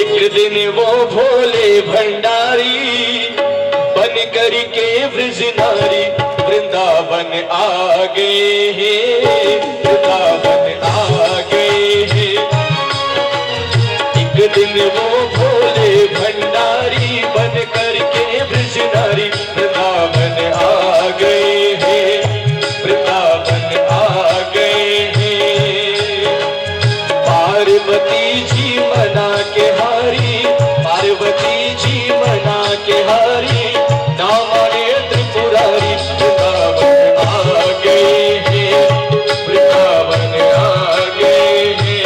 एक दिन वो भोले भंडारी बन कर के ब्रज नारी वृंदावन आ गए हैं, वृंदावन आ गए हैं। एक दिन वो भोले भंडारी बन कर के ब्रज नारी वृंदावन आ गए हैं, वृंदावन आ गए हैं। पार्वती जी मना के हारी, पार्वती जी मना के हारी, ना माने त्रिपुरारी वृंदावन आ गए हैं, वृंदावन आ गए हैं।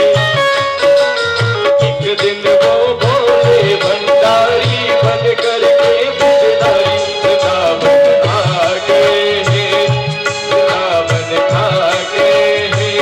एक दिन वो भोले भंडारी बन कर के ब्रजनारी वृंदावन आ गए हैं, वृंदावन आ गए हैं।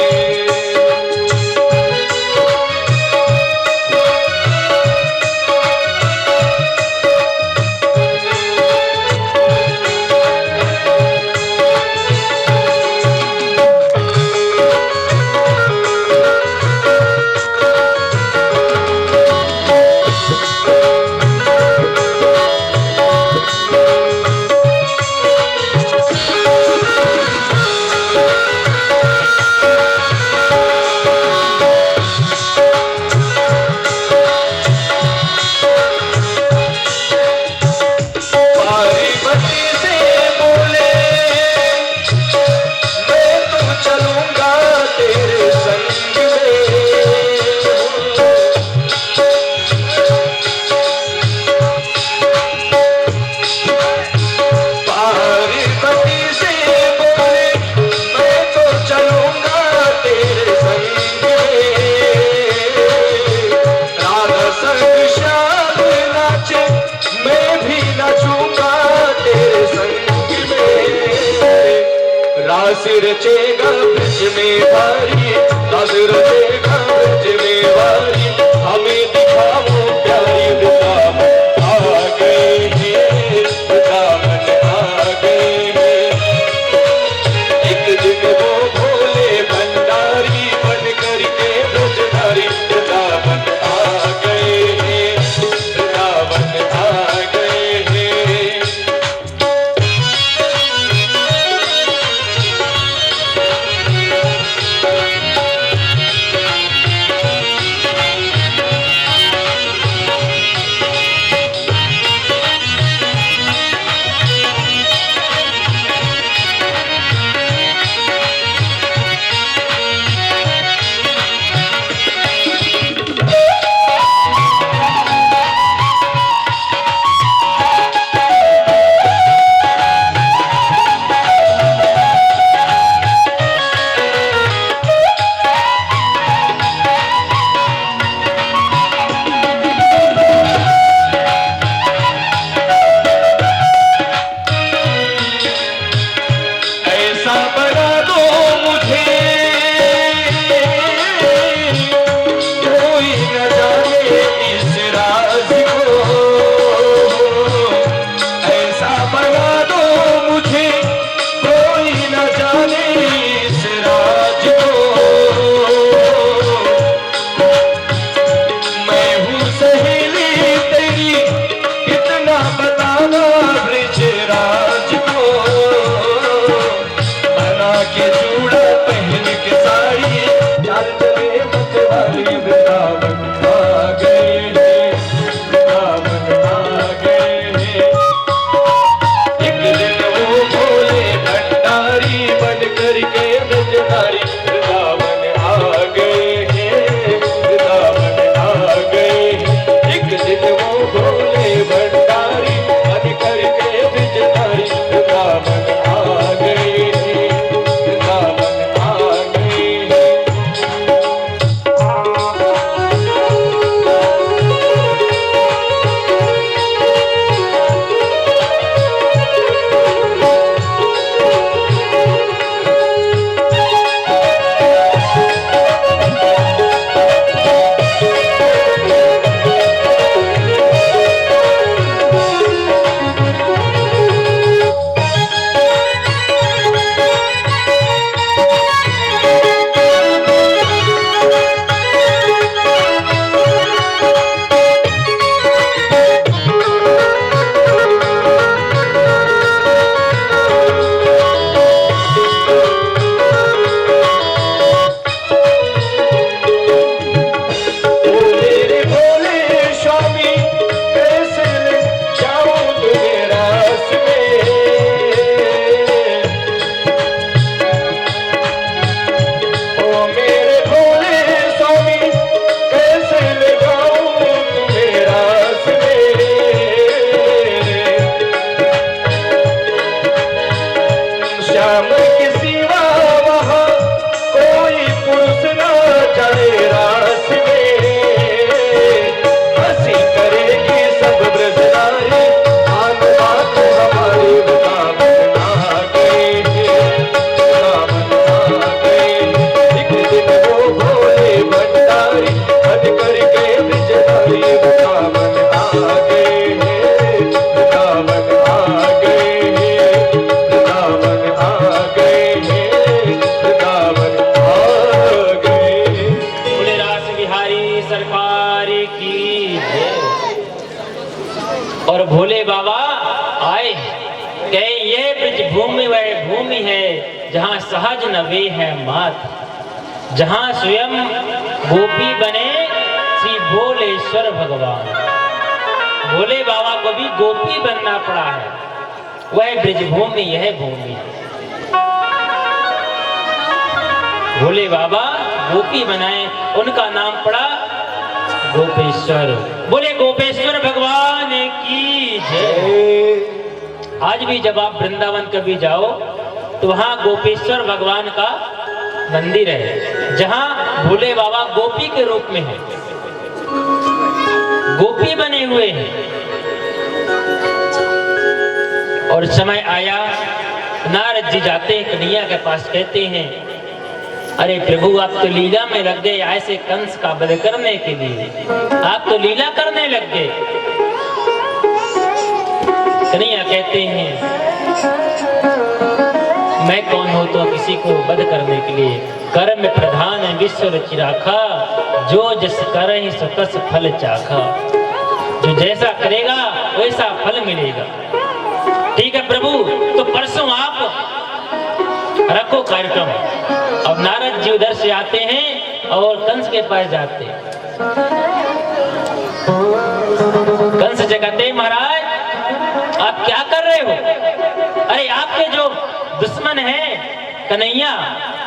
रास रचेगा ब्रज में भारी, रास रचेगा ब्रज में भारी, हमें दिखाओ प्यारी वृंदावन आ गए हैं, वृंदावन आ गए हैं। एक दिन वो भोले भंडारी बन कर के ब्रजनारी वृंदावन आ गए हैं, वृंदावन आ गए हैं। सरकार की जय। और भोले बाबा आए कहे ये ब्रज भूमि वह भूमि है जहाँ सहज नवे है मात, जहाँ स्वयं गोपी बने श्री भोलेश्वर भगवान। भोले बाबा को भी गोपी बनना पड़ा है, वह ब्रज भूमि यह भूमि है। भोले बाबा गोपी बनाए, उनका नाम पड़ा गोपेश्वर। बोले गोपेश्वर भगवान की जय। आज भी जब आप वृंदावन कभी जाओ तो वहां गोपेश्वर भगवान का मंदिर है, जहां भोले बाबा गोपी के रूप में है, गोपी बने हुए हैं। और समय आया, नारद जी जाते हैं कन्हैया के पास, कहते हैं अरे प्रभु आप तो लीला में लग गए, ऐसे कंस का वध करने के लिए आप तो लीला करने लग गए। कन्हैया कहते हैं मैं कौन हो तो किसी को वध करने के लिए, कर्म प्रधान विश्व रचि राखा, जो जस करहि सो तस फल चाखा। जो जैसा करेगा वैसा फल मिलेगा। ठीक है प्रभु, तो परसों आप रखो कार्यक्रम। अब नारद जी उधर से आते हैं और कंस के पास जाते हैं। कंस से कहते महाराज आप क्या कर रहे हो? अरे आपके जो दुश्मन हैं कन्हैया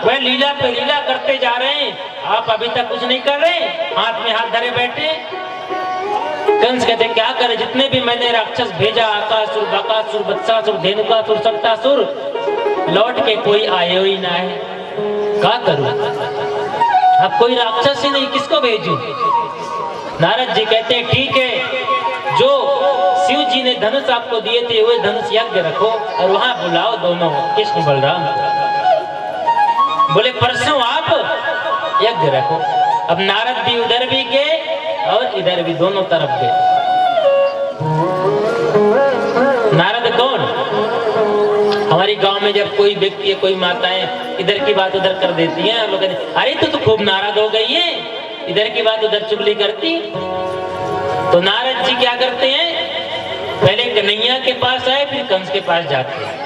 वह लीला पे लीला करते जा रहे हैं, आप अभी तक कुछ नहीं कर रहे, हाथ में हाथ धरे बैठे। कंस कहते क्या करे, जितने भी मैंने राक्षस भेजा, आकासुर, बकासुर, वत्सासुर, धेनुकासुर, सप्तासुर, लौट के कोई आए ही ना है, क्या करूं? अब कोई राक्षस ही नहीं, किसको भेजूं? नारद जी कहते हैं ठीक है, जो शिव जी ने धनुष आपको दिए थे वही धनुष यज्ञ रखो और वहां बुलाओ दोनों कृष्ण बलराम को। बोले परसों आप यज्ञ रखो। अब नारद भी उधर भी गए और इधर भी, दोनों तरफ गए। नारद कौन? हमारी गांव में जब कोई व्यक्ति, कोई माताएं इधर की बात उधर कर देती हैं, लोग अरे तू तो खूब नाराज हो गई है, इधर की बात उधर चुगली करती। तो नारद जी क्या करते हैं, पहले कन्हैया के पास आए फिर कंस के पास जाते हैं।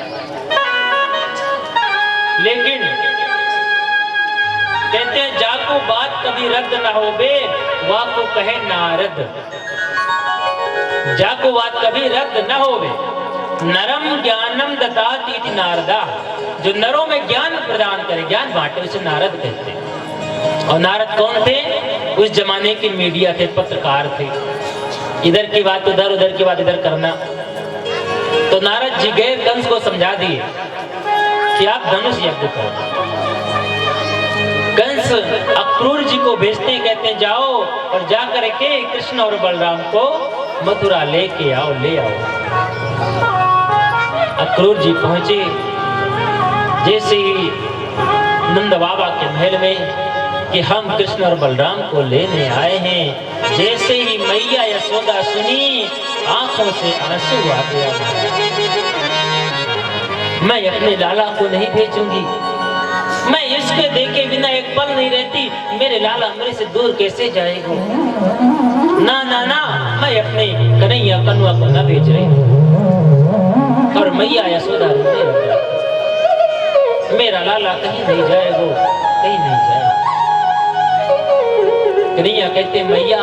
लेकिन कहते हैं जाको बात कभी रद्द ना हो बे, वाको कहे नारद। जाको बात कभी रद्द ना हो बे, नरम ज्ञानम ददाति इति नारदा। जो नरों में ज्ञान प्रदान करे, ज्ञान बांटे, उसे नारद कहते हैं। और नारद कौन थे? उस जमाने के मीडिया थे, पत्रकार थे। इधर की बात उधर, उधर की बात इधर करना। तो नारद जी गए, कंस को समझा दिए कि आप धनुष यज्ञ करो। कंस अक्रूर जी को भेजते, कहते हैं जाओ और जाकर के कृष्ण और बलराम को मथुरा लेके आओ, ले आओ। अक्रूर जी पहुंचे, जैसे ही नंद बाबा के महल में कि हम कृष्ण और बलराम को लेने आए हैं, जैसे ही मैया यशोदा सुनी, आंखों से आंसू आ गया। मैं अपने लाला को नहीं भेजूंगी, मैं इसके देखे बिना एक पल नहीं रहती, मेरे लाला मेरे से दूर कैसे जाएगा? ना ना ना, मैं अपने कन्हैया कन्वा को न भेज रही। और मैया यशोदा रोने लगी, मेरा लाला कहीं नहीं जाएगा, कहीं नहीं जाएगा। कन्हैया कहते मैया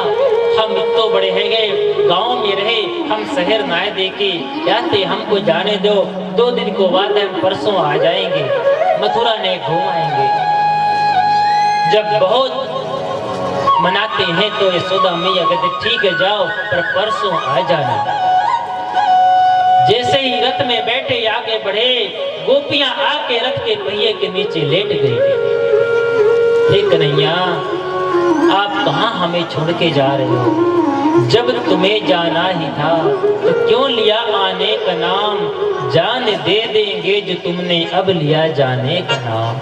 हम तो बड़े हैं गए, गांव में रहे, हम शहर ना देखे, कहते हमको जाने दो, 2 दिन को बाद हम परसों आ जाएंगे, मथुरा ने घुमाएंगे। जब बहुत मनाते हैं तो यशोदा मैया कहते ठीक है जाओ, पर परसों आ जाना। जैसे ही रथ में बैठे आगे बढ़े, गोपियां आके रथ के पहिए के नीचे लेट गई। हे कन्हैया आप कहां हमें छोड़ के जा रहे हो? जब तुम्हें जाना ही था तो क्यों लिया आने का नाम? जान दे देंगे जो तुमने अब लिया जाने का नाम।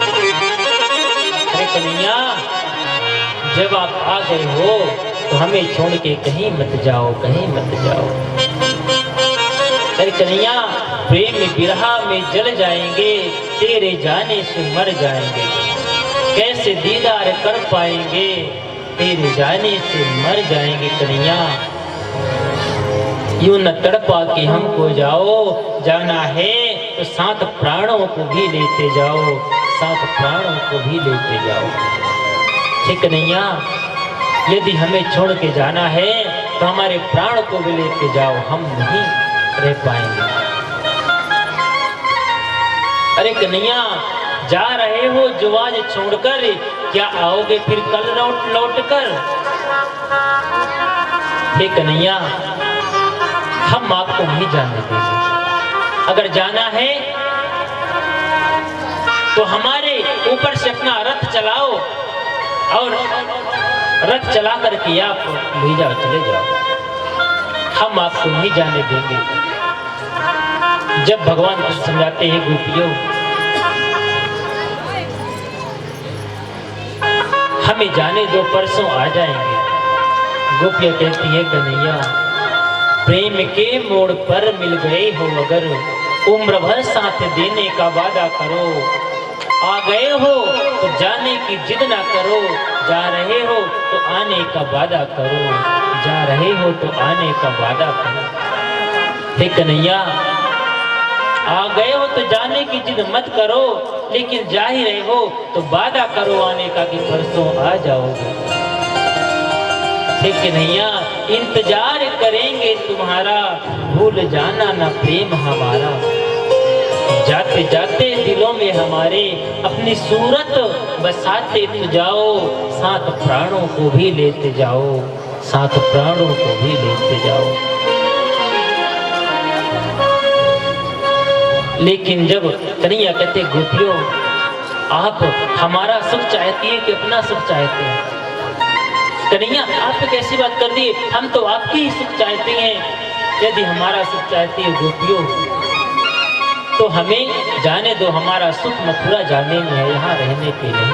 अरे कन्हैया जब आप आ गए हो तो हमें छोड़ के कहीं मत जाओ, कहीं मत जाओ। अरे कन्हैया प्रेम विरहा में जल जाएंगे, तेरे जाने से मर जाएंगे, कैसे दीदार कर पाएंगे? तेरे जाने से मर जाएंगे कन्हैया। यूं न तड़पा के हमको जाओ, जाना है तो साथ प्राणों को भी लेते जाओ, साथ प्राणों को भी लेते जाओ। ठीक कन्हैया, यदि हमें छोड़ के जाना है तो हमारे प्राण को भी लेते जाओ, हम नहीं रह पाएंगे। अरे कन्हैया, जा रहे हो जो आज छोड़कर, क्या आओगे फिर कल लौट कर? हे कन्हैया, हम आपको नहीं जाने देंगे। अगर जाना है तो हमारे ऊपर से अपना रथ चलाओ और रथ चला करके आप ले जाओ, चले जाओ। हम आपको नहीं जाने देंगे। जब भगवान कुछ समझाते हैं गोपियों, हमें जाने दो, परसों आ जाएंगे। गोपियां कहती है कन्हैया, प्रेम के मोड़ पर मिल गए हो अगर, उम्र भर साथ देने का वादा करो। आ गए हो तो जाने की जिद ना करो, जा रहे हो तो आने का वादा करो, जा रहे हो तो आने का वादा करो। हे कन्हैया, आ गए हो तो जाने की जिद मत करो, लेकिन जा ही रहे हो तो वादा करो आने का कि परसों आ जाओगे। हे कन्हैया, इंतजार करेंगे तुम्हारा, भूल जाना ना प्रेम हमारा। जाते जाते दिलों में हमारे अपनी सूरत बसाते तो जाओ, साथ प्राणों को भी लेते जाओ, साथ प्राणों को भी लेते जाओ। लेकिन जब कन्हैया कहते गोपियों, आप हमारा सुख चाहती है कि अपना सुख चाहते हैं? कन्हैया, आप तो कैसी बात कर दी, हम तो आपकी ही सुख चाहते हैं। यदि हमारा सुख चाहती है गोपियों, तो हमें जाने दो, हमारा सुख मथुरा जाने में है, यहाँ रहने के नहीं।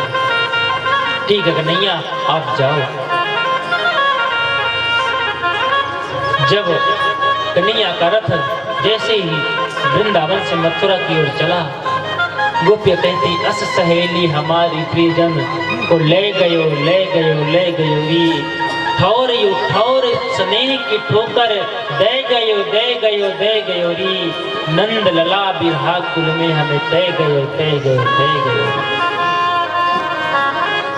ठीक है कन्हैया, आप जाओ। जब कन्हैया का रथ जैसे ही वृंदावन से मथुरा की ओर चला, गोपियां कहती, अस सहेली हमारी प्रियजन को ले गयो ले गयो ले गयो री, ठौर स्नेह की ठोकर दे गयो दे गयो दे गयो री, नंद लला बिरहा कुल में हमें तय गयो तय गयो तय गयो।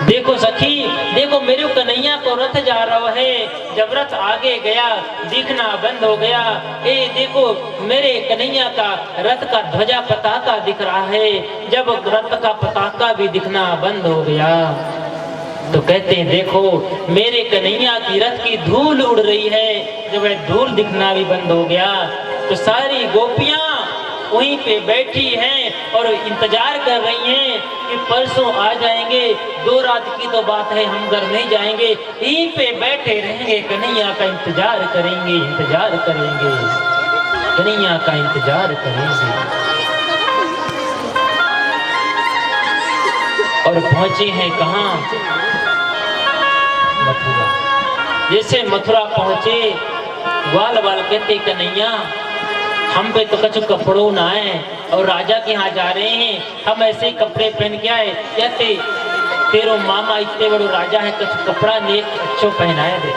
देखो सखी, देखो मेरे कन्हैया को रथ जा रहा है, जब रथ आगे गया दिखना बंद हो गया। ए देखो मेरे कन्हैया का रथ का ध्वजा पताका दिख रहा है, जब रथ का पताका भी दिखना बंद हो गया तो कहते हैं देखो मेरे कन्हैया की रथ की धूल उड़ रही है, जब वह धूल दिखना भी बंद हो गया तो सारी गोपियां वहीं पे बैठी हैं और इंतजार कर रही हैं कि परसों आ जाएंगे। 2 रात की तो बात है, हम घर नहीं जाएंगे, यहीं पे बैठे रहेंगे, कन्हैया का इंतजार करेंगे, इंतजार करेंगे, कन्हैया का इंतजार करेंगे। और पहुंचे हैं कहाँ? मथुरा। जैसे मथुरा पहुंचे, ग्वाल बाल कहते कन्हैया हम पे तो कछु कपड़ों ना है और राजा के यहाँ जा रहे हैं, हम ऐसे ही कपड़े पहन के आए, कहते तेरो मामा इतने बड़ो राजा है, कछु कपड़ा ने अच्छो पहनाए दे।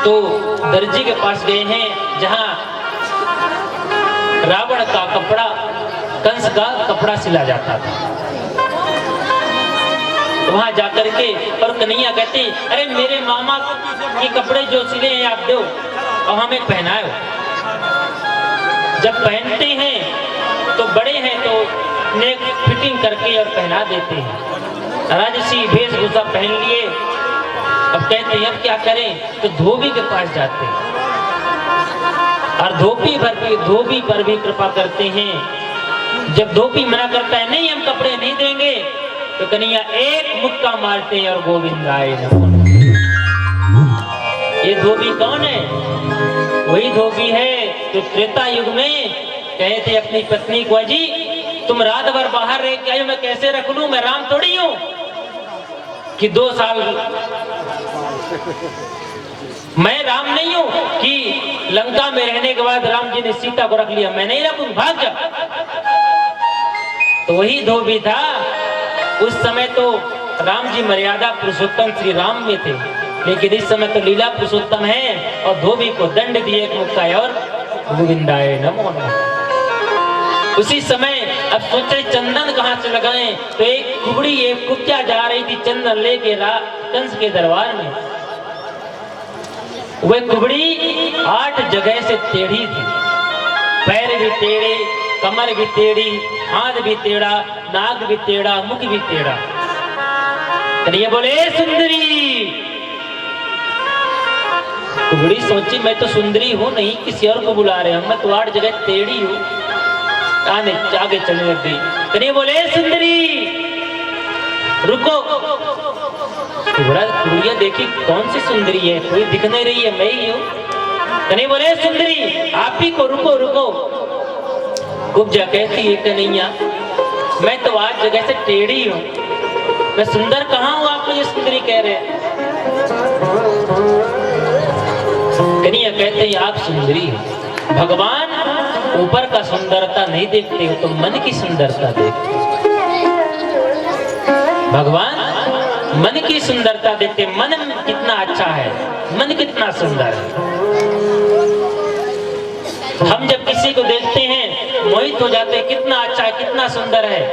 तो दर्जी के पास गए हैं जहाँ रावण का कपड़ा, कंस का कपड़ा सिला जाता था। वहां जाकर के और कन्हैया कहते अरे मेरे मामा के कपड़े जो सिले हैं आप दो और हमें पहनाओ। जब पहनते हैं तो बड़े हैं तो नेक फिटिंग करके और पहना देते हैं। राजसी वेशभूषा पहन लिए, अब कहते हैं अब क्या करें, तो धोबी के पास जाते हैं और धोबी पर भी कृपा करते हैं। जब धोबी मना करता है नहीं हम कपड़े नहीं देंगे, तो कन्हैया एक मुक्का मारते हैं और गोविंदाय नमो। ये धोबी कौन है? वही धोबी है जो त्रेता युग में कहे थे अपनी पत्नी को, अजी तुम रात भर बाहर रह के आयो, मैं कैसे रख लूं, मैं राम थोड़ी हूं कि 2 साल मैं राम नहीं हूं कि लंका में रहने के बाद राम जी ने सीता को रख लिया, मैं नहीं रखूं, भाग जा। तो वही धोबी था उस समय तो राम जी मर्यादा पुरुषोत्तम श्री राम में थे, लेकिन इस समय तो लीला पुरुषोत्तम है और धोबी को दंड दिए मुक्ताय और गोविंदाय नमो नमः। उसी समय अब सोचे चंदन कहाँ से लगाएं, तो एक कुबड़ी एक कुत्या जा रही थी चंदन लेके कंस के दरबार में। वह कुबड़ी 8 जगह से टेढ़ी थी, पैर भी टेढ़े, कमर भी टेढ़ी, हाथ भी टेढ़ा, नाक भी टेढ़ा, मुख भी टेढ़ा। ये बोले सुंदरी। कुबड़ी सोची मैं तो सुंदरी हूं नहीं, किसी और को बुला रहे हैं, मैं तो 8 जगह टेढ़ी हूं। आगे चलने लग गई। कन्हैया बोले सुंदरी रुको। कुबड़िया देखी कौन सी सुंदरी है, कोई दिख नहीं रही है, मैं ही हूं। कन्हैया बोले सुंदरी आप ही को, रुको रुको। कुब्जा कहती है कन्हैया मैं तो 8 जगह से टेढ़ी हूं, मैं सुंदर कहाँ हूं, आप मुझे सुंदरी कह रहे हैं। कन्हैया कहते हैं आप सुंदरी हो, भगवान ऊपर का सुंदरता नहीं देखते हो, तो मन की सुंदरता देखते हो। भगवान मन की सुंदरता देखते, मन कितना अच्छा है, मन कितना सुंदर है। हम जब किसी को देखते हैं मोहित हो जाते हैं, कितना अच्छा है, कितना सुंदर है,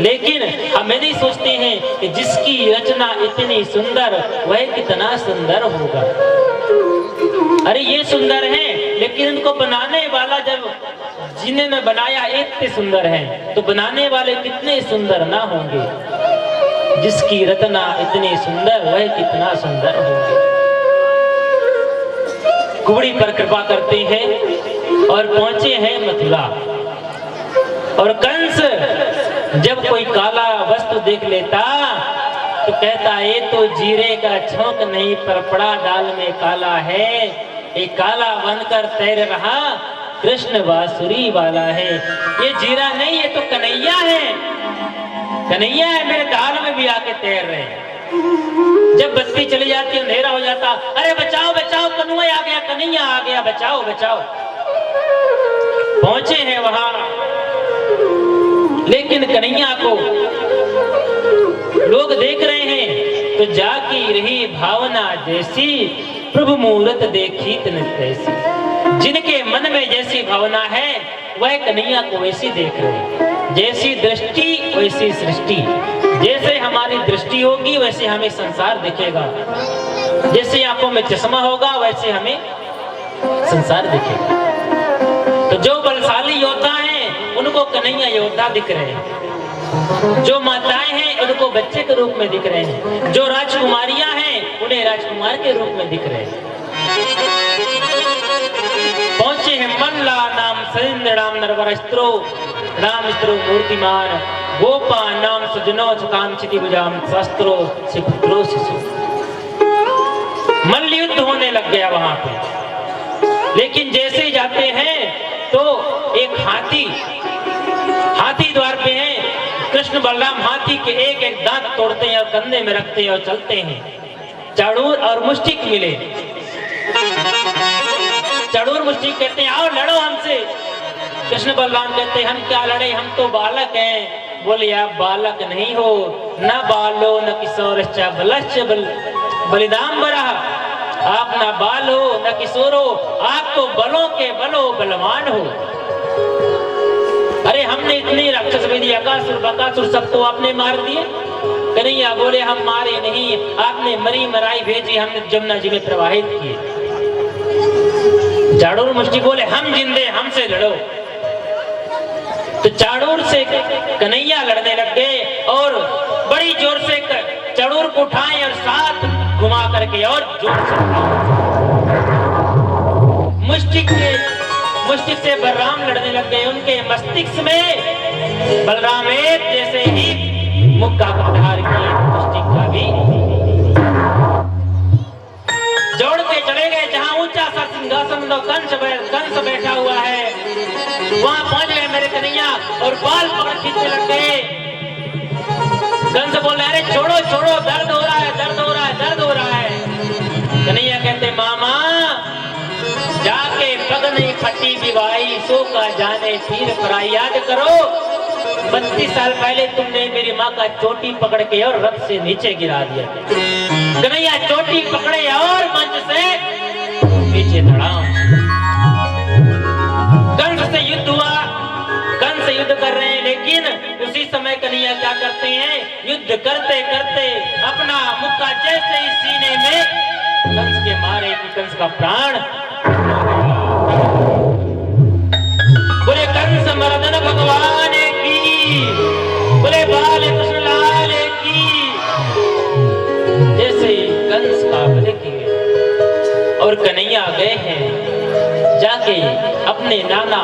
लेकिन हम नहीं सोचते हैं कि जिसकी रचना इतनी सुंदर वह कितना सुंदर होगा। अरे ये सुंदर है, लेकिन इनको बनाने वाला जब जिन्हें बनाया इतने सुंदर है, तो बनाने वाले कितने सुंदर ना होंगे। जिसकी रचना इतनी सुंदर वह कितना सुंदर होंगे। कुबड़ी पर कृपा करते हैं और पहुंचे हैं मथुरा। और कंस जब कोई काला वस्तु देख लेता तो कहता ये तो जीरे का छोंक नहीं पर पड़ा दाल में काला है, एक काला बनकर तैर रहा कृष्ण बांसुरी वाला है। ये जीरा नहीं, ये तो कन्हैया है, कन्हैया है, मेरे दाल में भी आके तैर रहे हैं। जब बत्ती चली जाती है, अंधेरा हो जाता, अरे बचाओ बचाओ कन्हैया आ गया, कन्हैया आ गया, बचाओ बचाओ। पहुंचे हैं वहां, लेकिन कन्हैया को लोग देख रहे हैं, तो जाकी रही भावना जैसी प्रभु मूरत देखी तन तैसी। जिनके मन में जैसी भावना है वह कन्हैया को वैसी देख रहे हैं। जैसी दृष्टि वैसी सृष्टि, जैसे हमारी दृष्टि होगी वैसे हमें संसार दिखेगा, जैसे आंखों में चश्मा होगा वैसे हमें संसार दिखेगा। तो जो बलशाली योद्धा हैं उनको कन्हैया योद्धा दिख रहे हैं, जो माताएं हैं उनको बच्चे के रूप में दिख रहे हैं, जो राजकुमारियां हैं उन्हें राजकुमार के रूप में दिख रहे हैं। पहुंचे हैं मल्ला नाम सरिंद्र नाम नरवरस्त्रो नाम स्त्रो मूर्तिमान गोपा नाम सुजनो सुकाम चिति बुजाम शस्त्रो शिपुत्रो शिशु। मल्ल युद्ध होने लग गया वहां पे, लेकिन जैसे ही जाते हैं तो एक हाथी द्वार पे है। कृष्ण बलराम हाथी के एक एक दांत तोड़ते हैं और कंधे में रखते हैं और चलते हैं। चाड़ूर और मुष्टिक मिले। चाड़ूर मुष्टिक कहते हैं आओ लड़ो हमसे। कृष्ण बलराम कहते हैं हम क्या लड़े, हम तो बालक हैं। बोले आप बालक नहीं हो, न बालो न किशोर बलिदाम्बरा, आप न बाल हो न किशोर हो, आप तो बलों के बलो बलवान हो। अरे हमने इतनी राक्षस विधि अकासुर बकासुर सबको आपने मार दिए। कन्हैया बोले हम मारे नहीं, आपने मरी मराई भेजी, हमने जमुना जी में प्रवाहित किए। चाड़ूर मुष्टि बोले हम जिंदे, हमसे लड़ो। तो चाड़ूर से कन्हैया लड़ने लग गए और बड़ी जोर से चाड़ूर को उठाए और साथ घुमा करके और जोर से मुष्टिक से बलराम लड़ने लग गए। उनके मस्तिष्क में बलराम एक जैसे ही मुक्का प्रहार किए, मुष्टिक का भी जोड़ के चले गए। जहां ऊंचा सा सिंहासन कंस बैठा हुआ है वहां पहुंच गए मेरे कन्हैया और बाल पकड़ खींचने लग गए। कंस बोले अरे छोड़ो छोड़ो, दर्द हो रहा है, दर्द हो रहा है, दर्द हो रहा है। कन्हैया कहते मामा जाके पग नहीं फटी विवाही, सो का जाने तीर पराई। याद करो 32 साल पहले तुमने मेरी माँ का चोटी पकड़ के और रथ से नीचे गिरा दिया। कन्हैया चोटी पकड़े और मंच से नीचे धड़ाम। कंस से युद्ध हुआ, कंस युद्ध कर रहे हैं, लेकिन उसी समय कन्हैया क्या करते हैं, युद्ध करते करते अपना मुक्का जैसे ही सीने में कंस के मारे कि कंस का प्राण। बोले कंस मर्दन भगवान की, बोले बाल कृष्ण लाल की। जैसे ही कंस का वध किए और कन्हैया गए हैं जाके अपने नाना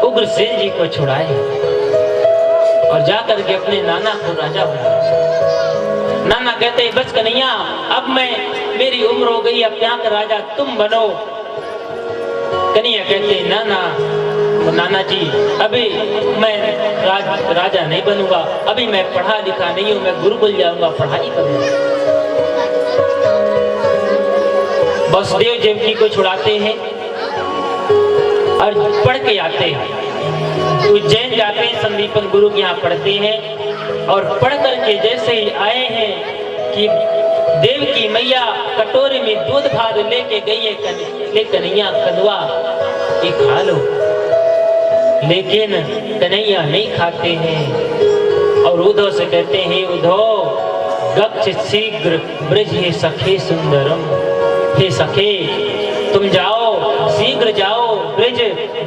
उग्रसेन जी को छुड़ाए और जाकर के अपने नाना को राजा बनाया। नाना कहते हैं बस कन्हैया, अब मेरी उम्र हो गई, अब यहाँ का राजा तुम बनो। कन्हैया कहते हैं नाना जी, अभी मैं राजा नहीं बनूंगा, अभी मैं पढ़ा लिखा नहीं हूं, मैं गुरुकुल जाऊंगा, पढ़ाई करूंगा। वसुदेव देवकी को छुड़ाते हैं और पढ़ के आते हैं, उज्जैन जाते हैं, संदीपन गुरु के यहाँ पढ़ते हैं और पढ़ करके जैसे ही आए हैं कि देवकी मैया कटोरे में दूध भात लेके गई है, कन्हैया कदवा ये खा लो, लेकिन कन्हैया नहीं खाते हैं और उद्धव से कहते हैं उद्धव गच्छ शीघ्र ब्रज हे सखे सुंदरम। हे सखे तुम जाओ, शीघ्र जाओ ब्रज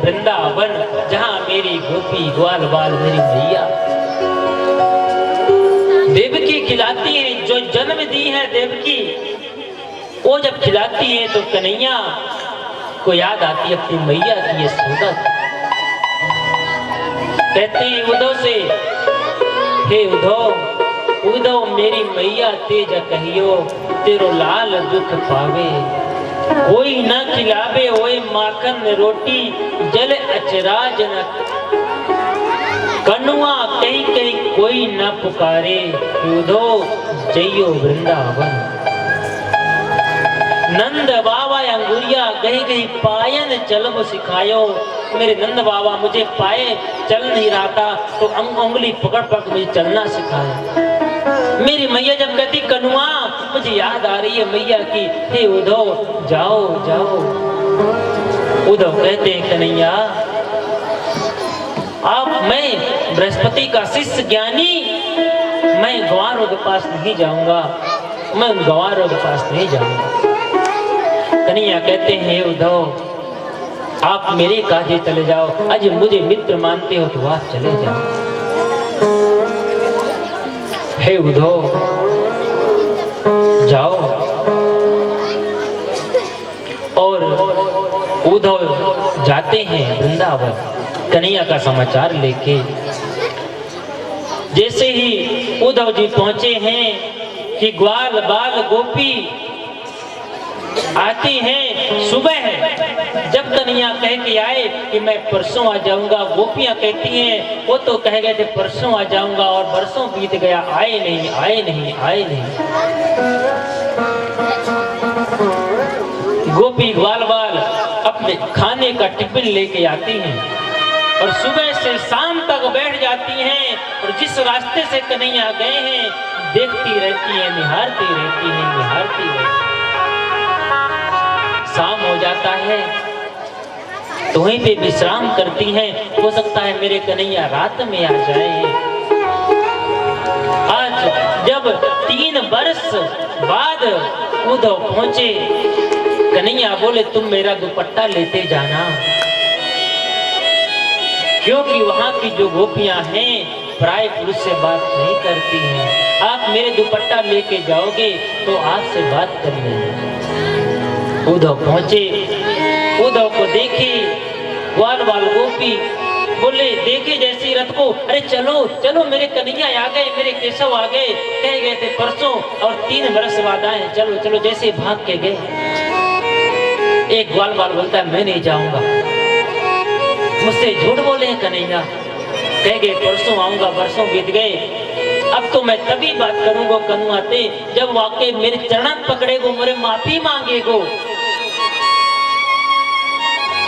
वृंदावन, जहां मेरी गोपी ग्वाल बाल मेरी मैया। देवकी खिलाती है, जो जन्म दी है देवकी, वो जब खिलाती है तो कन्हैया को याद आती है अपनी मैया की ये सूरत। कहते हैं उद्धव से, हे उद्धव मेरी मैया तेज कहियो, तेरो लाल दुख पावे। कोई न खिलावे होए माखन रोटी, जल अचराज न कनुआ, कहीं कहीं कोई न पुकारे, उद्धव जइयो वृंदावन। नंद बाबा अंगुरिया गही गही पायन चलब सिखायो। मेरे नंद बाबा मुझे पाए चल नहीं रहा था तो उंगली पकड़ पकड़ मुझे चलना सिखाया। मेरी मैया जब कहती कनुआ, मुझे याद आ रही है मैया की, हे उद्धव जाओ जाओ। उद्धव कहते हैं कन्हैया मैं बृहस्पति का शिष्य ज्ञानी, मैं गंवारों के पास नहीं जाऊंगा, मैं उन गंवारों के पास नहीं जाऊंगा। कन्हैया कहते हैं उद्धव आप मेरे काजे चले जाओ, आज मुझे मित्र मानते हो तो आप चले जाओ। हे उद्धव जाओ। और उद्धव जाते हैं वृंदावन कन्हैया का समाचार लेके। जैसे ही उद्धव जी पहुंचे हैं कि ग्वाल बाल गोपी आती हैं, सुबह है जब कन्हैया कह के आए कि मैं परसों आ जाऊंगा, गोपियां कहती हैं वो तो कह गए थे परसों आ जाऊंगा और बरसों बीत गया, आए नहीं आए नहीं आए नहीं। गोपी ग्वाल बाल अपने खाने का टिफिन लेके आती हैं और सुबह से शाम तक बैठ जाती हैं और जिस रास्ते से कन्हैया गए हैं देखती रहती हैं, निहारती रहती हैं, निहारती रहती हैं। शाम हो जाता है तो वहीं पे विश्राम करती हैं, हो सकता है मेरे कन्हैया रात में आ जाए। आज जब 3 वर्ष बाद उद्धव पहुंचे, कन्हैया बोले तुम मेरा दुपट्टा लेते जाना, क्योंकि वहां की जो गोपियां हैं प्राय पुरुष से बात नहीं करती हैं, आप मेरे दुपट्टा लेके जाओगे तो आपसे बात कर लेंगे। उद्धव पहुंचे, उद्धव को देखे ग्वाल बाल गोपी, बोले देखे जैसी रथ को, अरे चलो चलो मेरे कन्हैया आ गए, मेरे केशव आ गए, कह गए थे परसों और 3 वर्ष बाद आए, चलो चलो, जैसे भाग के गए। एक ग्वाल बाल बोलता है मैं नहीं जाऊंगा, मुझसे झूठ बोले हैं कन्हैया, कह गए परसों आऊंगा, बरसों बीत गए, अब तो मैं तभी बात करूंगा कनुआते जब वाकई मेरे चरण पकड़ेगो, मेरे माफी मांगेगो,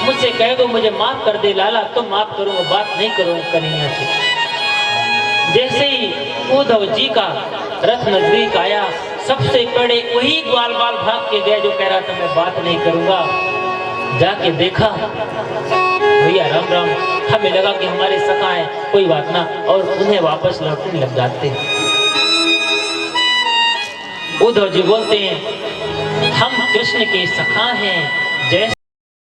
मुझसे कहेगो मुझे माफ कर दे लाला, तो माफ करूंगा, बात नहीं करूंगा कन्हैया से। जैसे ही उद्धव जी का रथ नजदीक आया, सबसे पहले वही ग्वाल बाल भाग के गया जो कह रहा था मैं बात नहीं करूंगा। जाके देखा, भैया राम राम, हमें लगा कि हमारे सखा है, कोई बात ना, और उन्हें वापस लौटने लग जाते। उद्धव जी बोलते हैं हम कृष्ण के सखा हैं,